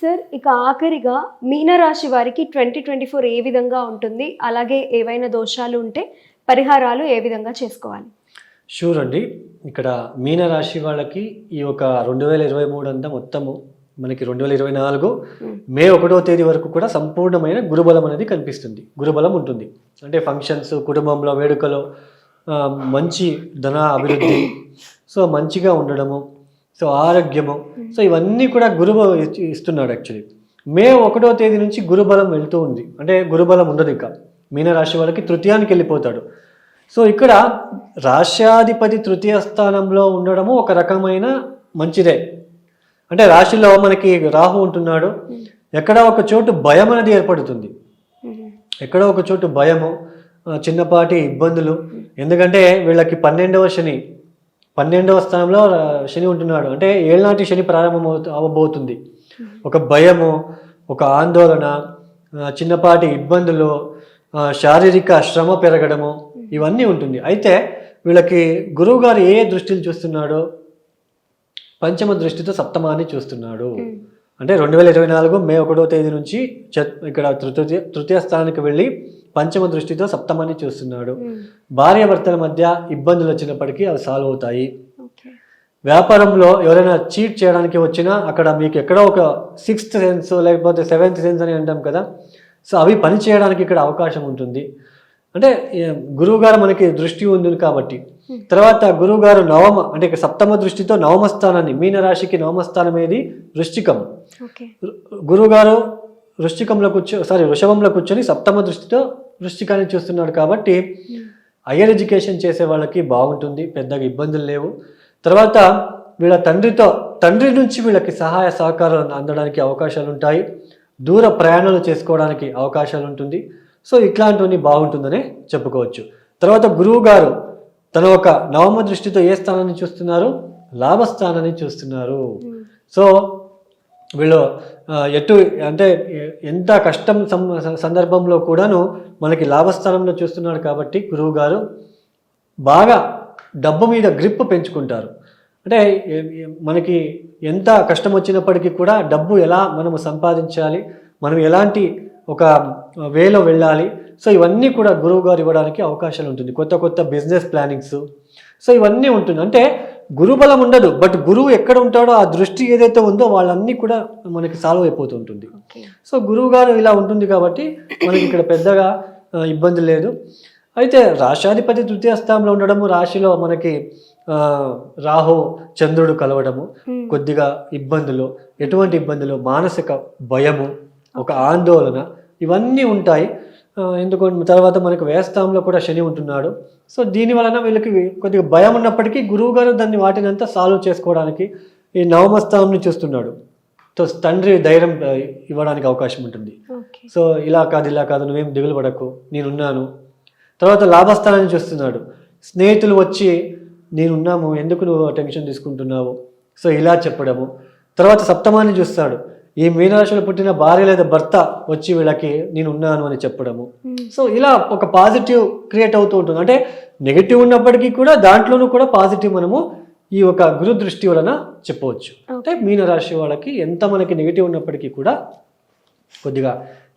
Sir ఇక ఆఖరిగా మీనరాశి వారికి 2024 ఏ విధంగా ఉంటుంది, అలాగే ఏవైనా దోషాలు ఉంటే పరిహారాలు ఏ విధంగా చేసుకోవాలి? షూర్ అండి. ఇక్కడ మీనరాశి వాళ్ళకి ఈ ఒక 2023 అంతా మొత్తము మనకి 2024 మే 1వ తేదీ వరకు కూడా సంపూర్ణమైన గురుబలం అనేది కనిపిస్తుంది. గురుబలం ఉంటుంది అంటే ఫంక్షన్స్, కుటుంబంలో వేడుకలు, మంచి ధన అభివృద్ధి, సో మంచిగా ఉండడము, సో ఆరోగ్యము, సో ఇవన్నీ కూడా గురువు ఇస్తున్నాడు. యాక్చువల్లీ మే 1వ తేదీ నుంచి గురుబలం వెళ్తూ ఉంది. అంటే గురుబలం ఉండదు, ఇక మీనరాశి వాళ్ళకి తృతీయానికి వెళ్ళిపోతాడు. సో ఇక్కడ రాశ్యాధిపతి తృతీయ స్థానంలో ఉండడము ఒక రకమైన మంచిదే. అంటే రాశిలో మనకి రాహు ఉంటున్నాడు, ఎక్కడ ఒక చోటు భయం అనేది ఏర్పడుతుంది, ఎక్కడో ఒక చోటు భయము, చిన్నపాటి ఇబ్బందులు. ఎందుకంటే వీళ్ళకి 12వ స్థానంలో శని ఉంటున్నాడు. అంటే ఏళ్ళనాటి శని ప్రారంభం అవ్వబోతుంది. ఒక భయము, ఒక ఆందోళన, చిన్నపాటి ఇబ్బందులు, శారీరక శ్రమ పెరగడము, ఇవన్నీ ఉంటుంది. అయితే వీళ్ళకి గురువు గారు ఏ దృష్టిని చూస్తున్నాడో, పంచమ దృష్టితో సప్తమాన్ని చూస్తున్నాడు. అంటే 2024 మే 1వ తేదీ నుంచి ఇక్కడ తృతీయ స్థానానికి వెళ్ళి పంచమ దృష్టితో సప్తమాన్ని చూస్తున్నాడు. భార్యాభర్తల మధ్య ఇబ్బందులు వచ్చినప్పటికీ అవి సాల్వ్ అవుతాయి. వ్యాపారంలో ఎవరైనా చీట్ చేయడానికి వచ్చినా అక్కడ మీకు ఎక్కడో ఒక 6th సెన్స్ లేకపోతే 7th సెన్స్ అని అంటాం కదా, సో అవి పని చేయడానికి ఇక్కడ అవకాశం ఉంటుంది. అంటే గురువుగారు మనకి దృష్టి ఉంది కాబట్టి. తర్వాత గురువుగారు అంటే సప్తమ దృష్టితో నవమ స్థానాన్ని, మీనరాశికి నవమ స్థానం ఏది? వృశ్చికం. గురువుగారు వృషభంలో కూర్చొని సప్తమ దృష్టితో వృశ్చికాన్ని చూస్తున్నాడు కాబట్టి హయ్యర్ ఎడ్యుకేషన్ చేసే వాళ్ళకి బాగుంటుంది, పెద్దగా ఇబ్బందులు లేవు. తర్వాత వీళ్ళ తండ్రి నుంచి వీళ్ళకి సహాయ సహకారాలు అందడానికి అవకాశాలు ఉంటాయి. దూర ప్రయాణాలు చేసుకోవడానికి అవకాశాలు ఉంటుంది. సో ఇట్లాంటివన్నీ బాగుంటుందనే చెప్పుకోవచ్చు. తర్వాత గురువు గారు తన ఒక నవమ దృష్టితో ఏ స్థానాన్ని చూస్తున్నారు? లాభస్థానాన్ని చూస్తున్నారు. సో వీళ్ళు అంటే ఎంత కష్టం సందర్భంలో కూడాను మనకి లాభస్థానంలో చూస్తున్నాడు కాబట్టి గురువు గారు బాగా డబ్బు మీద గ్రిప్ పెంచుకుంటారు. అంటే మనకి ఎంత కష్టం వచ్చినప్పటికీ కూడా డబ్బు ఎలా మనము సంపాదించాలి, మనం ఎలాంటి ఒక వేలో వెళ్ళాలి, సో ఇవన్నీ కూడా గురువు గారు ఇవ్వడానికి అవకాశాలు ఉంటుంది. కొత్త బిజినెస్ ప్లానింగ్స్, సో ఇవన్నీ ఉంటుంది. అంటే గురుబలం ఉండదు, బట్ గురువు ఎక్కడ ఉంటాడో ఆ దృష్టి ఏదైతే ఉందో వాళ్ళన్నీ కూడా మనకి సాల్వ్ అయిపోతూ ఉంటుంది. సో గురువు గారు ఇలా ఉంటుంది కాబట్టి మనకి ఇక్కడ పెద్దగా ఇబ్బంది లేదు. అయితే రాశ్యాధిపతి తృతీయ స్థానంలో ఉండడము, రాశిలో మనకి రాహు చంద్రుడు కలవడము, కొద్దిగా ఇబ్బందులు, ఎటువంటి ఇబ్బందులు, మానసిక భయము, ఒక ఆందోళన, ఇవన్నీ ఉంటాయి. ఎందుకంటే తర్వాత మనకు వ్యయస్థానంలో కూడా శని ఉంటున్నాడు. సో దీని వలన వీళ్ళకి కొద్దిగా భయం ఉన్నప్పటికీ గురువు గారు దాన్ని వాటినంతా సాల్వ్ చేసుకోవడానికి ఈ నవమ స్థానంని చూస్తున్నాడు. సో తండ్రి ధైర్యం ఇవ్వడానికి అవకాశం ఉంటుంది. సో ఇలా కాదు, నువ్వేం దిగులు పడకు, నేనున్నాను. తర్వాత లాభస్థానాన్ని చూస్తున్నాడు. స్నేహితులు వచ్చి నేనున్నాము, ఎందుకు నువ్వు టెన్షన్ తీసుకుంటున్నావు, సో ఇలా చెప్పడము. తర్వాత సప్తమాన్ని చూస్తాడు. ఈ మీనరాశిలో పుట్టిన భార్య లేదా భర్త వచ్చి వీళ్ళకి నేను ఉన్నాను అని చెప్పడము. సో ఇలా ఒక పాజిటివ్ క్రియేట్ అవుతూ ఉంటుంది. అంటే నెగిటివ్ ఉన్నప్పటికీ కూడా దాంట్లోనూ కూడా పాజిటివ్ మనము ఈ ఒక గురు దృష్టి వలన చెప్పవచ్చు. అంటే మీనరాశి వాళ్ళకి ఎంత మనకి నెగిటివ్ ఉన్నప్పటికీ కూడా కొద్దిగా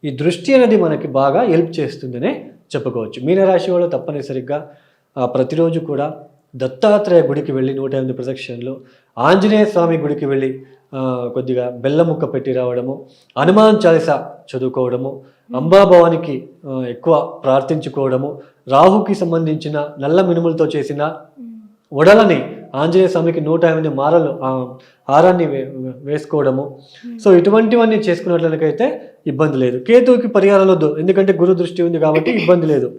ఈ దృష్టి అనేది మనకి బాగా హెల్ప్ చేస్తుందనే చెప్పుకోవచ్చు. మీనరాశి వాళ్ళు తప్పనిసరిగా ప్రతిరోజు కూడా దత్తాత్రేయ గుడికి వెళ్ళి 108 ప్రదక్షిణలు, ఆంజనేయ స్వామి గుడికి వెళ్ళి కొద్దిగా బెల్లం ముక్క పెట్టి రావడము, హనుమాన్ చాలీసా చదువుకోవడము, అంబాభవానికి ఎక్కువ ప్రార్థించుకోవడము, రాహుకి సంబంధించిన నల్ల మినుములతో చేసిన వడలని ఆంజనేయ స్వామికి 108 మాలలు హారాన్ని వేసుకోవడము. సో ఇటువంటివన్నీ చేసుకున్నట్లయితే ఇబ్బంది లేదు. కేతువుకి పరిహారాలు వద్దు, ఎందుకంటే గురు దృష్టి ఉంది కాబట్టి ఇబ్బంది లేదు.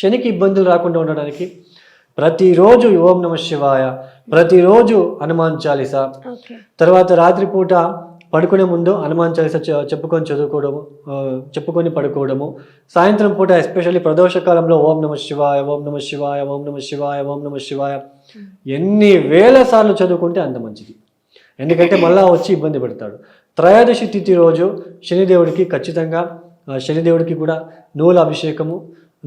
శనికి ఇబ్బందులు రాకుండా ఉండడానికి ప్రతిరోజు ఓం నమ శివాయ, ప్రతిరోజు హనుమాన్ చాలీసా, తర్వాత రాత్రిపూట పడుకునే ముందు హనుమాన్ చాలీసా చెప్పుకొని పడుకోవడము, సాయంత్రం పూట ఎస్పెషల్లీ ప్రదోష కాలంలో ఓం నమ శివాయ, ఓం నమ శివాయ, ఓం నమ శివాయ, ఓం నమ శివాయ ఎన్ని వేల సార్లు చదువుకుంటే అంత మంచిది. ఎందుకంటే మళ్ళా వచ్చి ఇబ్బంది పెడతాడు. త్రయోదశి తిథి రోజు శనిదేవుడికి ఖచ్చితంగా, శనిదేవుడికి కూడా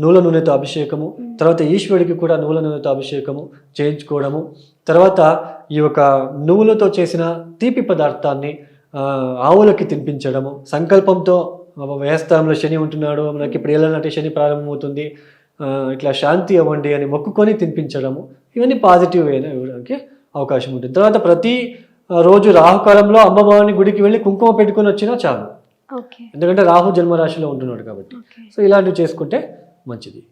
నూల నూనెతో అభిషేకము, తర్వాత ఈశ్వరుడికి కూడా నూల నూనెతో అభిషేకము చేయించుకోవడము, తర్వాత ఈ యొక్క నువ్వులతో చేసిన తీపి పదార్థాన్ని ఆవులకి తినిపించడము, సంకల్పంతో వ్యయస్థానంలో శని ఉంటున్నాడు, మనకి ఇప్పుడు ఏళ్ళనాటి శని ప్రారంభమవుతుంది, ఇట్లా శాంతి అవ్వండి అని మొక్కుకొని తినిపించడము, ఇవన్నీ పాజిటివ్ వేనే ఇవ్వడానికి అవకాశం ఉంటుంది. తర్వాత ప్రతి రోజు రాహుకాలంలో అమ్మవారిని గుడికి వెళ్ళి కుంకుమ పెట్టుకొని వచ్చినా చాలు, ఓకే ఎందుకంటే రాహు జన్మరాశిలో ఉంటున్నాడు కాబట్టి. ఓకే. సో ఇలాంటివి చేసుకుంటే మంచిది.